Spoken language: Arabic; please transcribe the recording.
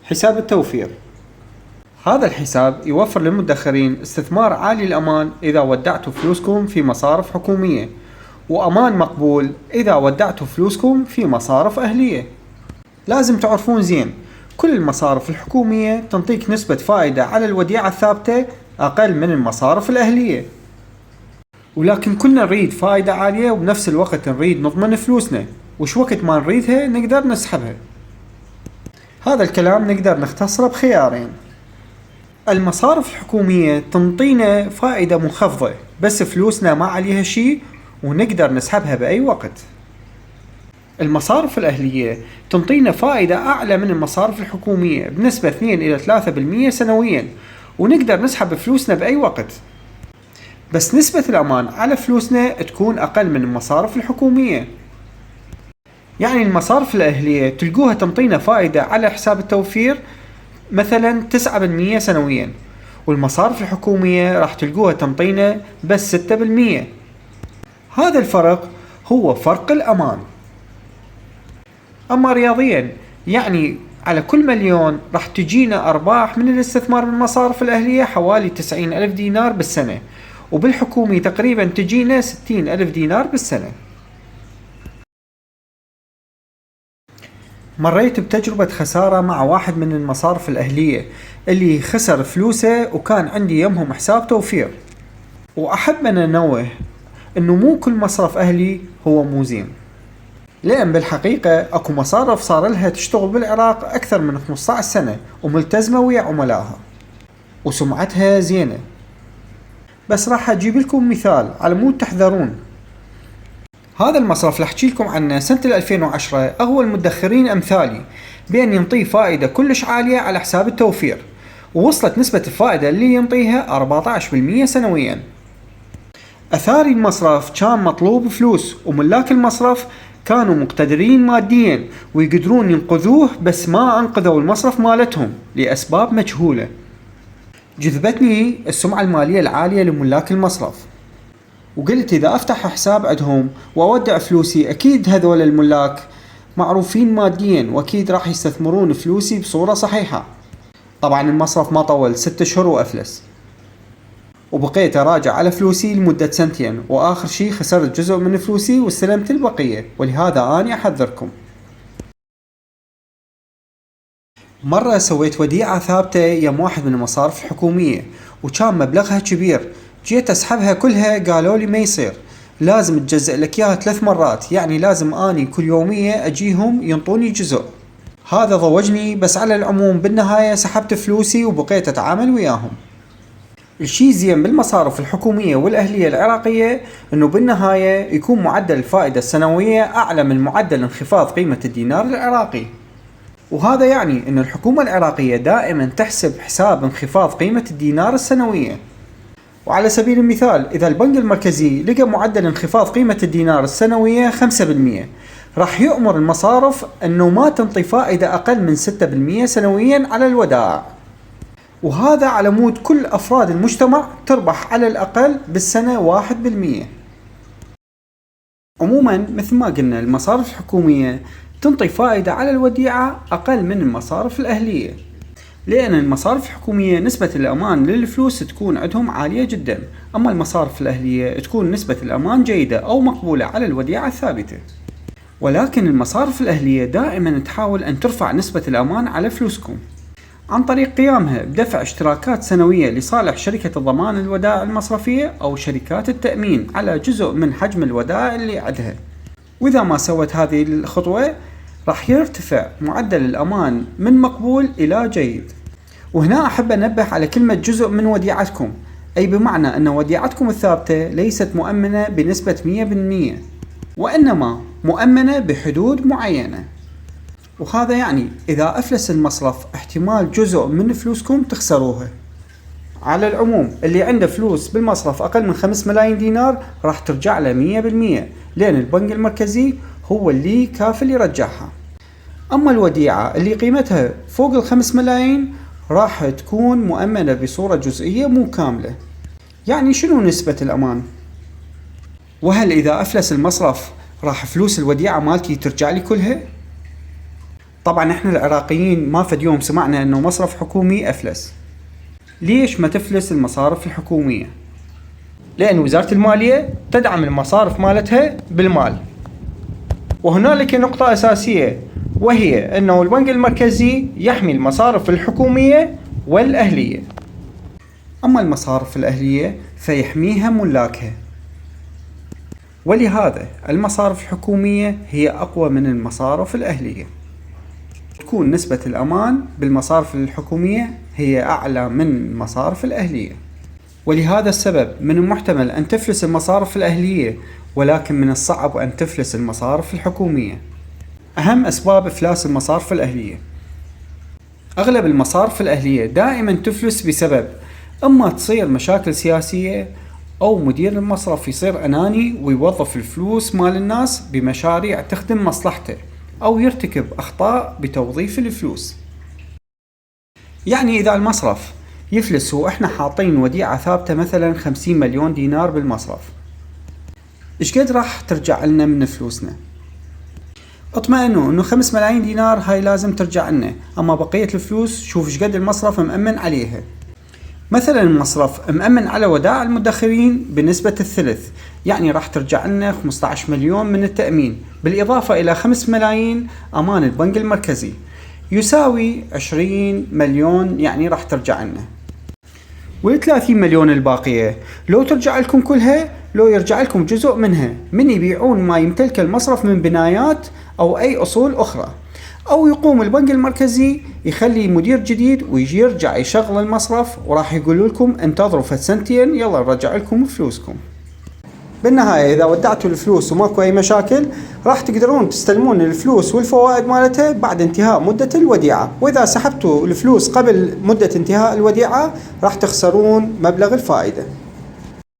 حساب التوفير. هذا الحساب يوفر للمدخرين استثمار عالي الأمان إذا ودعتوا فلوسكم في مصارف حكومية، وأمان مقبول إذا ودعتوا فلوسكم في مصارف أهلية. لازم تعرفون زين، كل المصارف الحكومية تنطيك نسبة فائدة على الوديعة الثابتة أقل من المصارف الأهلية، ولكن كلنا نريد فائدة عالية وبنفس الوقت نريد نضمن فلوسنا، وش وقت ما نريدها نقدر نسحبها. هذا الكلام نقدر نختصره بخيارين. المصارف الحكومية تنطينا فائدة منخفضة بس فلوسنا ما عليها شي ونقدر نسحبها بأي وقت. المصارف الأهلية تنطينا فائدة أعلى من المصارف الحكومية بنسبة 2 إلى 3% سنويا، ونقدر نسحب فلوسنا بأي وقت، بس نسبة الأمان على فلوسنا تكون أقل من المصارف الحكومية. يعني المصارف الأهلية تلقوها تنطينا فائدة على حساب التوفير مثلا 9% سنويا، والمصارف الحكومية راح تلقوها تنطينا بس 6%. هذا الفرق هو فرق الأمان. أما رياضيا، يعني على كل مليون راح تجينا أرباح من الاستثمار بالمصارف الأهلية حوالي 90,000 دينار بالسنة، وبالحكومي تقريبا تجينا 60,000 دينار بالسنة. مريت بتجربة خسارة مع واحد من المصارف الأهلية اللي خسر فلوسه، وكان عندي يمهم حساب توفير. وأحب أن أنوه أنه مو كل مصرف أهلي هو مو زين، لأن بالحقيقة أكو مصارف صار لها تشتغل بالعراق أكثر من 15 سنة وملتزمة ويا عملائها وسمعتها زينة. بس راح أجيب لكم مثال على مود تحذرون. هذا المصرف اللي أحكي لكم عنه سنة 2010 أغوى المدخرين أمثالي بأن ينطي فائدة كلش عالية على حساب التوفير، ووصلت نسبة الفائدة اللي ينطيها 14% سنويا. أثاري المصرف كان مطلوب فلوس، وملاك المصرف كانوا مقتدرين ماديا ويقدرون ينقذوه، بس ما أنقذوا المصرف مالتهم لأسباب مجهولة. جذبتني السمعة المالية العالية لملاك المصرف، وقلت إذا أفتح حساب عندهم وأودع فلوسي أكيد هذول الملاك معروفين ماديا وأكيد راح يستثمرون فلوسي بصورة صحيحة. طبعا المصرف ما طول 6 أشهر وأفلس، وبقيت أراجع على فلوسي لمدة 2 سنين، وآخر شي خسرت جزء من فلوسي واستلمت البقية. ولهذا أنا أحذركم. مرة سويت وديعة ثابتة يم واحد من المصارف الحكومية وكان مبلغها كبير، جيت أسحبها كلها قالوا لي ما يصير، لازم تجزء لك إياها 3 مرات، يعني لازم أني كل يومية أجيهم ينطوني جزء. هذا ضوجني، بس على العموم بالنهاية سحبت فلوسي وبقيت أتعامل وياهم. الشي زين بالمصارف الحكومية والأهلية العراقية أنه بالنهاية يكون معدل الفائدة السنوية أعلى من معدل انخفاض قيمة الدينار العراقي، وهذا يعني أن الحكومة العراقية دائما تحسب حساب انخفاض قيمة الدينار السنوية. وعلى سبيل المثال، إذا البنك المركزي لقى معدل انخفاض قيمة الدينار السنوية 5%، راح يؤمر المصارف أنه ما تنطي فائدة أقل من 6% سنويا على الودائع، وهذا على مود كل أفراد المجتمع تربح على الأقل بالسنة 1%. عموما مثل ما قلنا، المصارف الحكومية تنطي فائدة على الوديعة أقل من المصارف الأهلية، لأن المصارف الحكومية نسبة الأمان للفلوس تكون عندهم عالية جدا، أما المصارف الأهلية تكون نسبة الأمان جيدة أو مقبولة على الوديعة الثابتة. ولكن المصارف الأهلية دائما تحاول أن ترفع نسبة الأمان على فلوسكم عن طريق قيامها بدفع اشتراكات سنوية لصالح شركة الضمان الودائع المصرفية أو شركات التأمين على جزء من حجم الودائع اللي عندها. وإذا ما سوت هذه الخطوة راح يرتفع معدل الأمان من مقبول إلى جيد. وهنا أحب أنبه على كلمة جزء من وديعتكم، أي بمعنى أن وديعتكم الثابتة ليست مؤمنة بنسبة 100%، وإنما مؤمنة بحدود معينة. وهذا يعني إذا أفلس المصرف احتمال جزء من فلوسكم تخسروها. على العموم اللي عنده فلوس بالمصرف أقل من 5 ملايين دينار راح ترجع له 100%، لأن البنك المركزي هو اللي كافل يرجعها. أما الوديعة اللي قيمتها فوق 5 ملايين راح تكون مؤمنة بصورة جزئية مو كاملة. يعني شنو نسبة الأمان؟ وهل إذا أفلس المصرف راح فلوس الوديعة مالتي ترجع لي كلها؟ طبعا احنا العراقيين ما فد يوم سمعنا انه مصرف حكومي افلس. ليش ما تفلس المصارف الحكومية؟ لأن وزارة المالية تدعم المصارف مالتها بالمال. وهنالك نقطة أساسية، وهي أنه البنك المركزي يحمي المصارف الحكومية والأهلية، أما المصارف الأهلية فيحميها ملاكها. ولهذا المصارف الحكومية هي أقوى من المصارف الأهلية. تكون نسبة الأمان بالمصارف الحكومية هي أعلى من المصارف الأهلية. ولهذا السبب من المحتمل أن تفلس المصارف الأهلية، ولكن من الصعب أن تفلس المصارف الحكومية. أهم أسباب إفلاس المصارف الأهلية: أغلب المصارف الأهلية دائما تفلس بسبب إما تصير مشاكل سياسية، أو مدير المصرف يصير أناني ويوظف الفلوس مال الناس بمشاريع تخدم مصلحته، أو يرتكب أخطاء بتوظيف الفلوس. يعني إذا المصرف يفلس وإحنا حاطين وديعة ثابتة مثلا 50 مليون دينار بالمصرف، إيش قد راح ترجع لنا من فلوسنا؟ اطمئنوا إنه 5 ملايين دينار هاي لازم ترجع لنا، أما بقية الفلوس شوف إيش قد المصرف مأمن عليها. مثلا المصرف مأمن على ودائع المدخرين بنسبة الثلث، يعني راح ترجع لنا 15 مليون من التأمين، بالإضافة إلى 5 ملايين أمان البنك المركزي، يساوي 20 مليون، يعني راح ترجع لنا. وال30 مليون الباقية لو ترجع لكم كلها، لو يرجع لكم جزء منها من يبيعون ما يمتلك المصرف من بنايات أو أي أصول أخرى، أو يقوم البنك المركزي يخلي مدير جديد ويجي يرجع يشغل المصرف، وراح يقول لكم انتظروا سنتين يلا نرجع لكم فلوسكم. بالنهاية إذا ودعتوا الفلوس وماكو أي مشاكل، راح تقدرون تستلمون الفلوس والفوائد مالتها بعد انتهاء مدة الوديعة. وإذا سحبتوا الفلوس قبل مدة انتهاء الوديعة راح تخسرون مبلغ الفائدة.